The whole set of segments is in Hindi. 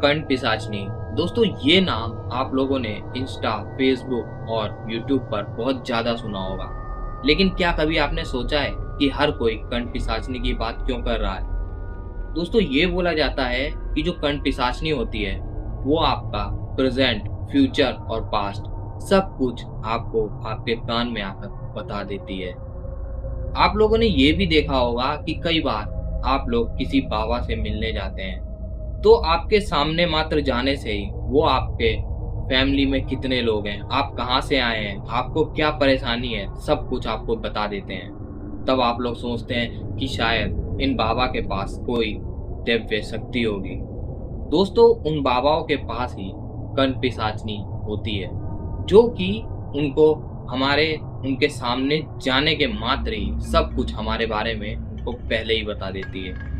कर्ण पिशाचनी। दोस्तों ये नाम आप लोगों ने इंस्टा, फेसबुक और यूट्यूब पर बहुत ज्यादा सुना होगा, लेकिन क्या कभी आपने सोचा है कि हर कोई कर्ण पिशाचनी की बात क्यों कर रहा है? दोस्तों ये बोला जाता है कि जो कर्ण पिशाचनी होती है वो आपका प्रेजेंट, फ्यूचर और पास्ट सब कुछ आपको आपके कान में आकर बता देती है। आप लोगों ने ये भी देखा होगा कि कई बार आप लोग किसी बाबा से मिलने जाते हैं तो आपके सामने मात्र जाने से ही वो आपके फैमिली में कितने लोग हैं, आप कहाँ से आए हैं, आपको क्या परेशानी है, सब कुछ आपको बता देते हैं। तब आप लोग सोचते हैं कि शायद इन बाबा के पास कोई दिव्य शक्ति होगी। दोस्तों उन बाबाओं के पास ही कर्ण पिशाचनी होती है, जो कि उनको उनके सामने जाने के मात्र ही सब कुछ हमारे बारे में उनको पहले ही बता देती है।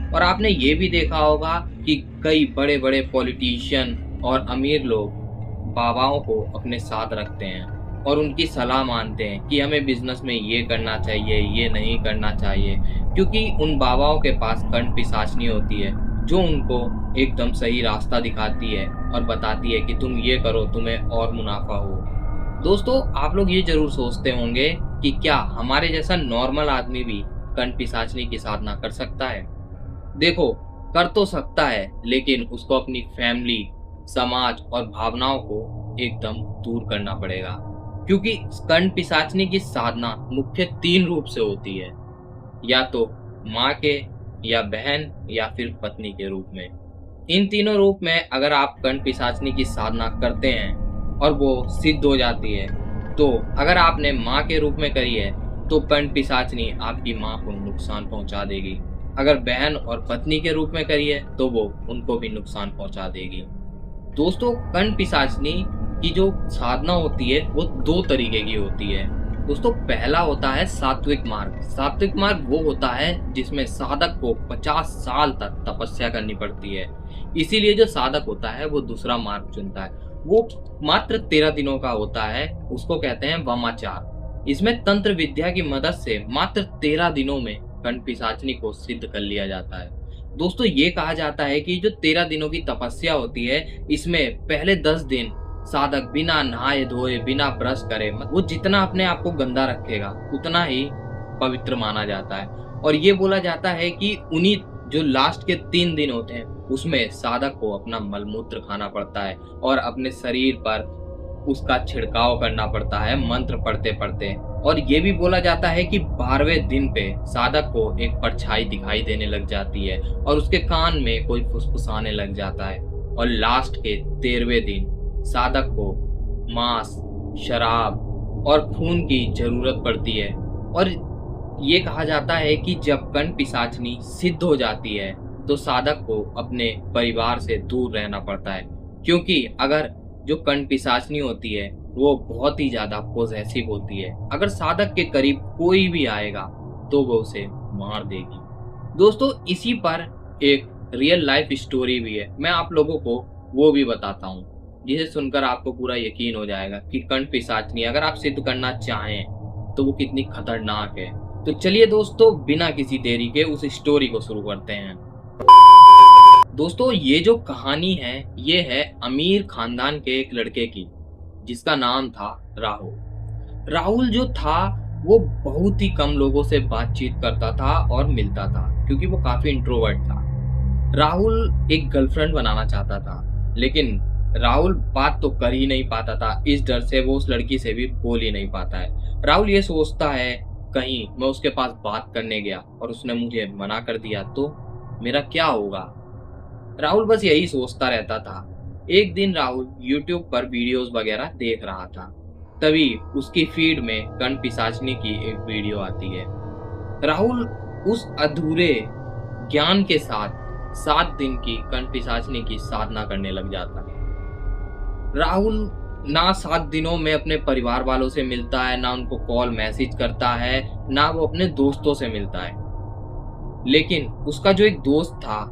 और आपने ये भी देखा होगा कि कई बड़े बड़े पॉलिटिशियन और अमीर लोग बाबाओं को अपने साथ रखते हैं और उनकी सलाह मानते हैं कि हमें बिजनेस में ये करना चाहिए, ये नहीं करना चाहिए, क्योंकि उन बाबाओं के पास कर्ण पिशाचनी होती है जो उनको एकदम सही रास्ता दिखाती है और बताती है कि तुम ये करो, तुम्हें और मुनाफा हो। दोस्तों आप लोग ये जरूर सोचते होंगे कि क्या हमारे जैसा नॉर्मल आदमी भी कर्ण पिशाचनी की साधना कर सकता है? देखो, कर तो सकता है, लेकिन उसको अपनी फैमिली, समाज और भावनाओं को एकदम दूर करना पड़ेगा, क्योंकि कर्ण पिशाचनी की साधना मुख्य 3 रूप से होती है, या तो माँ के, या बहन, या फिर पत्नी के रूप में। इन तीनों रूप में अगर आप कर्ण पिशाचनी की साधना करते हैं और वो सिद्ध हो जाती है, तो अगर आपने माँ के रूप में करी है तो कर्ण पिशाचनी आपकी माँ को नुकसान पहुंचा देगी। अगर बहन और पत्नी के रूप में करी है तो वो उनको भी नुकसान पहुंचा देगी। दोस्तों कर्ण पिशाचनी की जो साधना होती है वो 2 तरीके की होती है। दोस्तों पहला होता है सात्विक मार्ग। सात्विक मार्ग वो होता है जिसमें साधक को 50 साल तक तपस्या करनी पड़ती है। इसीलिए जो साधक होता है वो दूसरा मार्ग चुनता है। वो मात्र 13 दिनों का होता है, उसको कहते हैं वामाचार। इसमें तंत्र विद्या की मदद से मात्र 13 दिनों में कर्ण पिशाचनी को सिद्ध कर लिया जाता है। दोस्तों ये कहा जाता है कि जो 13 दिनों की तपस्या होती है, इसमें पहले 10 दिन साधक बिना नहाए धोए, बिना ब्रश करे, वो जितना अपने आप को गंदा रखेगा उतना ही पवित्र माना जाता है। और ये बोला जाता है कि उन्हीं जो लास्ट के 3 दिन होते हैं उसमें साधक को अपना मलमूत्र खाना पड़ता है और अपने शरीर पर उसका छिड़काव करना पड़ता है मंत्र पढ़ते पढ़ते। और ये भी बोला जाता है कि 12वें दिन पे साधक को एक परछाई दिखाई देने लग जाती है और उसके कान में कोई फुसफुसाने लग जाता है। और लास्ट के 13वें दिन साधक को मांस, शराब और खून की जरूरत पड़ती है। और ये कहा जाता है कि जब कर्ण पिशाचनी सिद्ध हो जाती है तो साधक को अपने परिवार से दूर रहना पड़ता है, क्योंकि अगर जो कर्ण पिशाचनी होती है वो बहुत ही ज्यादा पॉजेसिव होती है। अगर साधक के करीब कोई भी आएगा तो वो उसे मार देगी। दोस्तों इसी पर एक रियल लाइफ स्टोरी भी है, मैं आप लोगों को वो भी बताता हूँ, जिसे सुनकर आपको पूरा यकीन हो जाएगा कि कर्ण पिशाचनी अगर आप सिद्ध करना चाहें तो वो कितनी खतरनाक है। तो चलिए दोस्तों बिना किसी देरी के उस स्टोरी को शुरू करते हैं। दोस्तों ये जो कहानी है ये है अमीर खानदान के एक लड़के की, जिसका नाम था राहुल। राहुल जो था वो बहुत ही कम लोगों से बातचीत करता था और मिलता था, क्योंकि वो काफी इंट्रोवर्ट था। राहुल एक गर्लफ्रेंड बनाना चाहता था, लेकिन राहुल बात तो कर ही नहीं पाता था, इस डर से वो उस लड़की से भी बोल ही नहीं पाता है। राहुल ये सोचता है कहीं मैं उसके पास बात करने गया और उसने मुझे मना कर दिया तो मेरा क्या होगा। राहुल बस यही सोचता रहता था। एक दिन राहुल YouTube पर वीडियोस वगैरह देख रहा था, तभी उसकी फीड में कर्ण पिशाचनी की एक वीडियो आती है। राहुल उस अधूरे ज्ञान के साथ 7 दिन की कर्ण पिशाचनी की साधना करने लग जाता है। राहुल ना 7 दिनों में अपने परिवार वालों से मिलता है, ना उनको कॉल मैसेज करता है, ना वो अपने दोस्तों से मिलता है। लेकिन उसका जो एक दोस्त था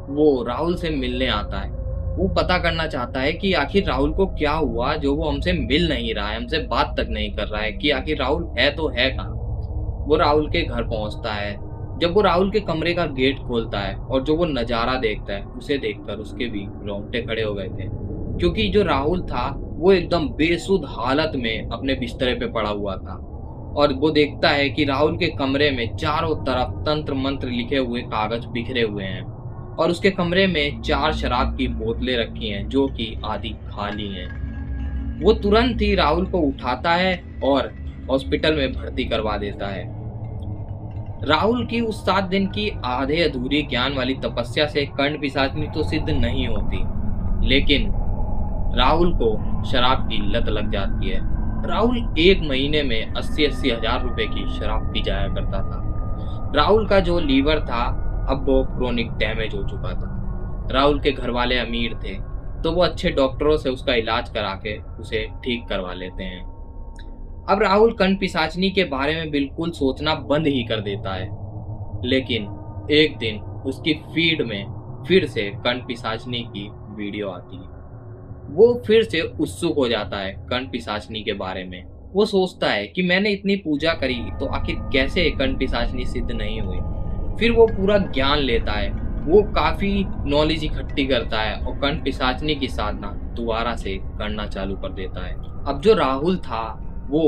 वो राहुल से मिलने आता है। वो पता करना चाहता है कि आखिर राहुल को क्या हुआ जो वो हमसे मिल नहीं रहा है, हमसे बात तक नहीं कर रहा है, कि आखिर राहुल है तो है कहाँ। वो राहुल के घर पहुंचता है जब वो राहुल के कमरे का गेट खोलता है और जो वो नजारा देखता है उसे देखकर उसके भी रोंगटे खड़े हो गए थे, क्योंकि जो राहुल था वो एकदम बेसुध हालत में अपने बिस्तरे पे पड़ा हुआ था और वो देखता है कि राहुल के कमरे में चारों तरफ तंत्र मंत्र लिखे हुए कागज बिखरे हुए हैं और उसके कमरे में 4 शराब की बोतलें रखी हैं जो कि आधी खाली हैं। वो तुरंत ही राहुल को उठाता है और हॉस्पिटल में भर्ती करवा देता है। राहुल की उस 7 दिन की आधे अधूरी ज्ञान वाली तपस्या से कर्ण पिशाचनी तो सिद्ध नहीं होती, लेकिन राहुल को शराब की लत लग जाती है। राहुल 1 महीने में 80-80 हजार रुपए की शराब पी जाया करता था। राहुल का जो लीवर था अब वो क्रोनिक डैमेज हो चुका था। राहुल के घर वाले अमीर थे तो वो अच्छे डॉक्टरों से उसका इलाज करा के उसे ठीक करवा लेते हैं। अब राहुल कर्ण पिशाचनी के बारे में बिल्कुल सोचना बंद ही कर देता है, लेकिन एक दिन उसकी फीड में फिर से कर्ण पिशाचनी की वीडियो आती है। वो फिर से उत्सुक हो जाता है कर्ण पिशाचनी के बारे में। वो सोचता है कि मैंने इतनी पूजा करी तो आखिर कैसे कर्ण पिशाचनी सिद्ध नहीं हुई। फिर वो पूरा ज्ञान लेता है, वो काफी नॉलेज इकट्ठी करता है और कर्ण पिशाचनी की साधना दोबारा से करना चालू कर देता है। अब जो राहुल था वो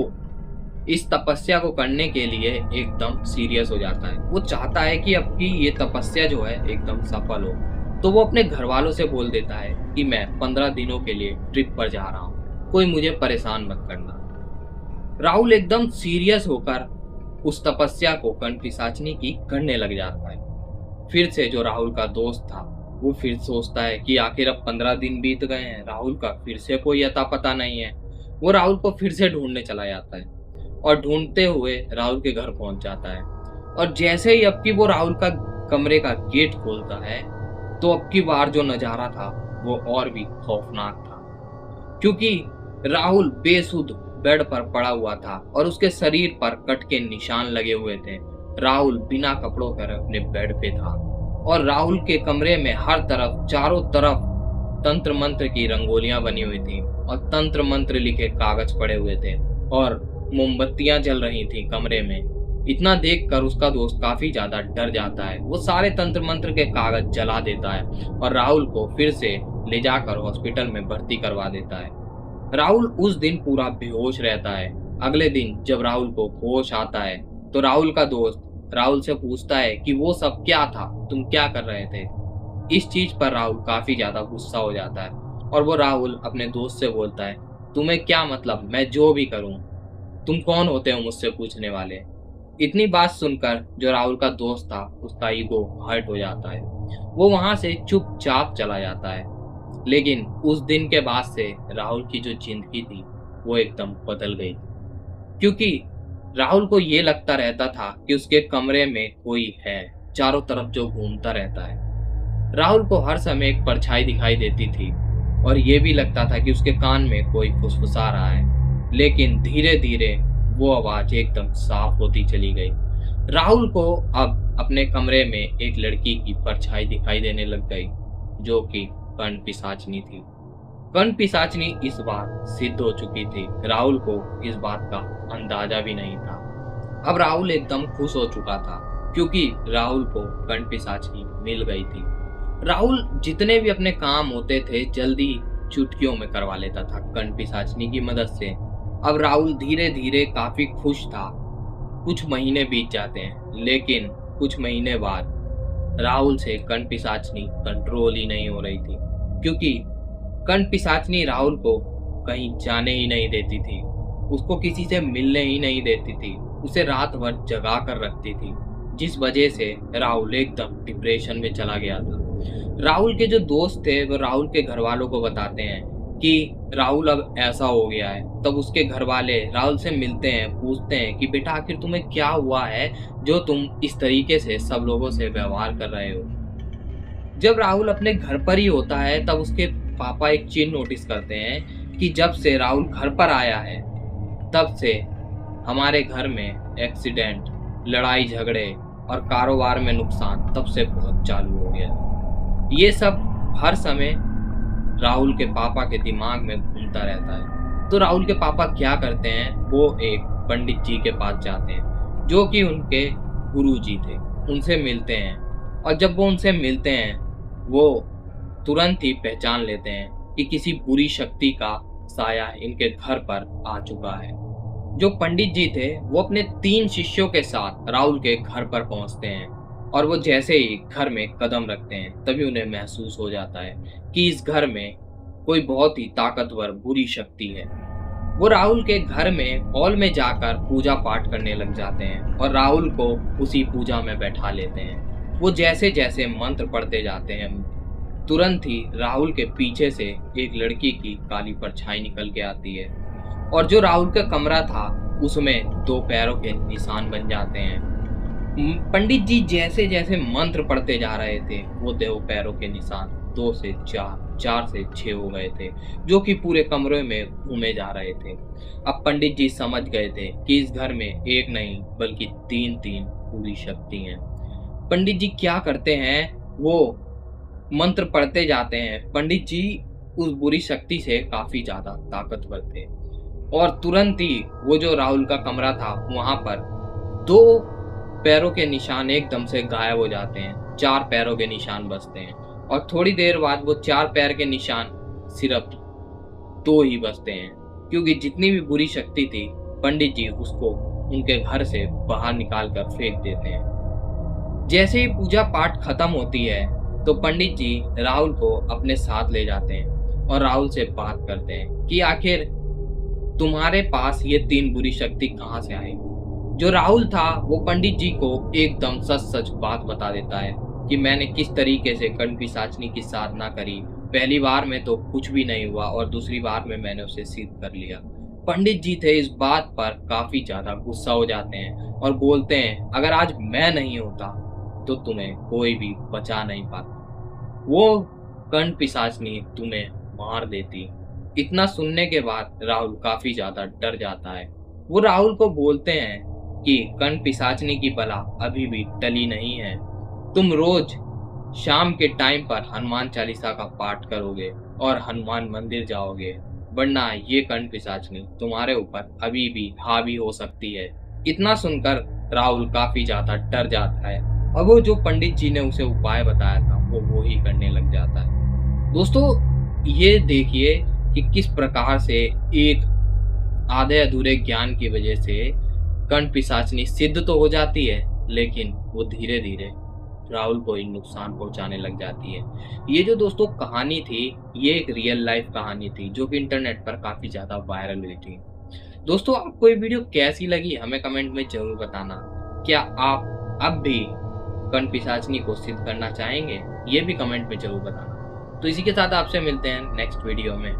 इस तपस्या को करने के लिए एकदम सीरियस हो जाता है। वो चाहता है कि अब की ये तपस्या जो है एकदम सफल हो, तो वो अपने घर वालों से बोल देता है कि मैं 15 दिनों के लिए ट्रिप पर जा रहा हूँ, कोई मुझे परेशान मत करना। राहुल एकदम सीरियस होकर उस तपस्या को कर्ण पिशाचनी की करने लग जाता है। फिर से जो राहुल का दोस्त था वो फिर सोचता है कि आखिर अब 15 दिन बीत गए हैं, राहुल का फिर से कोई अता पता नहीं है। वो राहुल को फिर से ढूंढने चला जाता है और ढूंढते हुए राहुल के घर पहुंच जाता है। और जैसे ही अब की वो राहुल का कमरे का गेट खोलता है तो अब की बार जो नजारा था वो और भी खौफनाक था, क्योंकि राहुल बेसुध बेड पर पड़ा हुआ था और उसके शरीर पर कट के निशान लगे हुए थे। राहुल बिना कपड़ों पर अपने बेड पे था और राहुल के कमरे में हर तरफ चारों तरफ तंत्र मंत्र की रंगोलियां बनी हुई थी और तंत्र मंत्र लिखे कागज पड़े हुए थे और मोमबत्तियां जल रही थी कमरे में। इतना देखकर उसका दोस्त काफी ज्यादा डर जाता है। वो सारे तंत्र मंत्र के कागज जला देता है और राहुल को फिर से ले जाकर हॉस्पिटल में भर्ती करवा देता है। राहुल उस दिन पूरा बेहोश रहता है। अगले दिन जब राहुल को होश आता है तो राहुल का दोस्त राहुल से पूछता है कि वो सब क्या था, तुम क्या कर रहे थे। इस चीज पर राहुल काफी ज्यादा गुस्सा हो जाता है और वो राहुल अपने दोस्त से बोलता है, तुम्हें क्या मतलब, मैं जो भी करूं, तुम कौन होते हो मुझसे पूछने वाले। इतनी बात सुनकर जो राहुल का दोस्त था उसका ईगो हर्ट हो जाता है। वो वहां से चुपचाप चला जाता है। लेकिन उस दिन के बाद से राहुल की जो जिंदगी थी वो एकदम बदल गई, क्योंकि राहुल को ये लगता रहता था कि उसके कमरे में कोई है चारों तरफ जो घूमता रहता है। राहुल को हर समय एक परछाई दिखाई देती थी और ये भी लगता था कि उसके कान में कोई फुसफुसा रहा है, लेकिन धीरे धीरे वो आवाज एकदम साफ होती चली गई। राहुल को अब अपने कमरे में एक लड़की की परछाई दिखाई देने लग गई जो कि कर्ण पिशाचनी थी। कर्ण पिशाचनी इस बार सिद्ध हो चुकी थी। राहुल को इस बात का अंदाजा भी नहीं था। अब राहुल एकदम खुश हो चुका था क्योंकि राहुल को कर्ण पिशाचनी मिल गई थी। राहुल जितने भी अपने काम होते थे जल्दी चुटकियों में करवा लेता था कर्ण पिशाचनी की मदद से। अब राहुल धीरे धीरे काफी खुश था। कुछ महीने बीत जाते हैं, लेकिन कुछ महीने बाद राहुल से कर्ण पिशाचनी कंट्रोल ही नहीं हो रही थी, क्योंकि कर्ण पिशाचनी राहुल को कहीं जाने ही नहीं देती थी, उसको किसी से मिलने ही नहीं देती थी, उसे रात भर जगा कर रखती थी, जिस वजह से राहुल एकदम डिप्रेशन में चला गया था। राहुल के जो दोस्त थे वो राहुल के घर वालों को बताते हैं कि राहुल अब ऐसा हो गया है। तब उसके घर वाले राहुल से मिलते हैं, पूछते हैं कि बेटा आखिर तुम्हें क्या हुआ है जो तुम इस तरीके से सब लोगों से व्यवहार कर रहे हो। जब राहुल अपने घर पर ही होता है तब उसके पापा एक चीज नोटिस करते हैं कि जब से राहुल घर पर आया है तब से हमारे घर में एक्सीडेंट, लड़ाई झगड़े और कारोबार में नुकसान तब से बहुत चालू हो गया। ये सब हर समय राहुल के पापा के दिमाग में घूमता रहता है। तो राहुल के पापा क्या करते हैं, वो एक पंडित जी के पास जाते हैं जो कि उनके गुरुजी थे। उनसे मिलते हैं और जब वो उनसे मिलते हैं वो तुरंत ही पहचान लेते हैं कि किसी बुरी शक्ति का साया इनके घर पर आ चुका है। जो पंडित जी थे वो अपने 3 शिष्यों के साथ राहुल के घर पर पहुंचते हैं और वो जैसे ही घर में कदम रखते हैं तभी उन्हें महसूस हो जाता है कि इस घर में कोई बहुत ही ताकतवर बुरी शक्ति है। वो राहुल के घर में हॉल में जाकर पूजा पाठ करने लग जाते हैं और राहुल को उसी पूजा में बैठा लेते हैं। वो जैसे जैसे मंत्र पढ़ते जाते हैं तुरंत ही राहुल के पीछे से एक लड़की की काली परछाई निकल के आती है और जो राहुल का कमरा था उसमें 2 पैरों के निशान बन जाते हैं। पंडित जी जैसे जैसे मंत्र पढ़ते जा रहे थे वो 2 पैरों के निशान 2 से 4, 4 से 6 हो गए थे, जो कि पूरे कमरे में घूमे जा रहे थे। अब पंडित जी समझ गए थे कि इस घर में एक नहीं बल्कि 3 पूरी शक्ति हैं। पंडित जी क्या करते हैं, वो मंत्र पढ़ते जाते हैं। पंडित जी उस बुरी शक्ति से काफी ज्यादा ताकतवर थे और तुरंत ही वो जो राहुल का कमरा था वहां पर 2 पैरों के निशान एकदम से गायब हो जाते हैं, 4 पैरों के निशान बचते हैं और थोड़ी देर बाद वो 4 पैर के निशान सिर्फ 2 ही बचते हैं, क्योंकि जितनी भी बुरी शक्ति थी पंडित जी उसको उनके घर से बाहर निकाल कर फेंक देते हैं। जैसे ही पूजा पाठ खत्म होती है तो पंडित जी राहुल को अपने साथ ले जाते हैं और राहुल से बात करते हैं कि आखिर तुम्हारे पास ये 3 बुरी शक्ति कहाँ से आई। जो राहुल था वो पंडित जी को एकदम सच सच बात बता देता है कि मैंने किस तरीके से कंठपिशाचनी की साधना करी। पहली बार में तो कुछ भी नहीं हुआ और दूसरी बार में मैंने उसे सिद्ध कर लिया। पंडित जी थे इस बात पर काफी ज्यादा गुस्सा हो जाते हैं और बोलते हैं अगर आज मैं नहीं होता तो तुम्हें कोई भी बचा नहीं पाता, वो कंठपिशाचनी तुम्हें मार देती। इतना सुनने के बाद राहुल काफी ज्यादा डर जाता है। वो राहुल को बोलते हैं कि कंठपिशाचनी की बला अभी भी टली नहीं है, तुम रोज शाम के टाइम पर हनुमान चालीसा का पाठ करोगे और हनुमान मंदिर जाओगे, वरना ये कंठपिशाचनी तुम्हारे ऊपर अभी भी हावी हो सकती है। इतना सुनकर राहुल काफी ज्यादा डर जाता है और वो जो पंडित जी ने उसे उपाय बताया था वो ही करने लग जाता है। दोस्तों ये देखिए कि किस प्रकार से एक आधे अधूरे ज्ञान की वजह से कंठपिशाचनी सिद्ध तो हो जाती है लेकिन वो धीरे धीरे राहुल को ही नुकसान पहुंचाने लग जाती है। ये जो दोस्तों कहानी थी ये एक रियल लाइफ कहानी थी जो कि इंटरनेट पर काफी ज्यादा वायरल हुई थी। दोस्तों आपको ये वीडियो कैसी लगी हमें कमेंट में जरूर बताना। क्या आप अब भी कंठपिशाचनी को सिद्ध करना चाहेंगे, ये भी कमेंट में जरूर बताना। तो इसी के साथ आपसे मिलते हैं नेक्स्ट वीडियो में।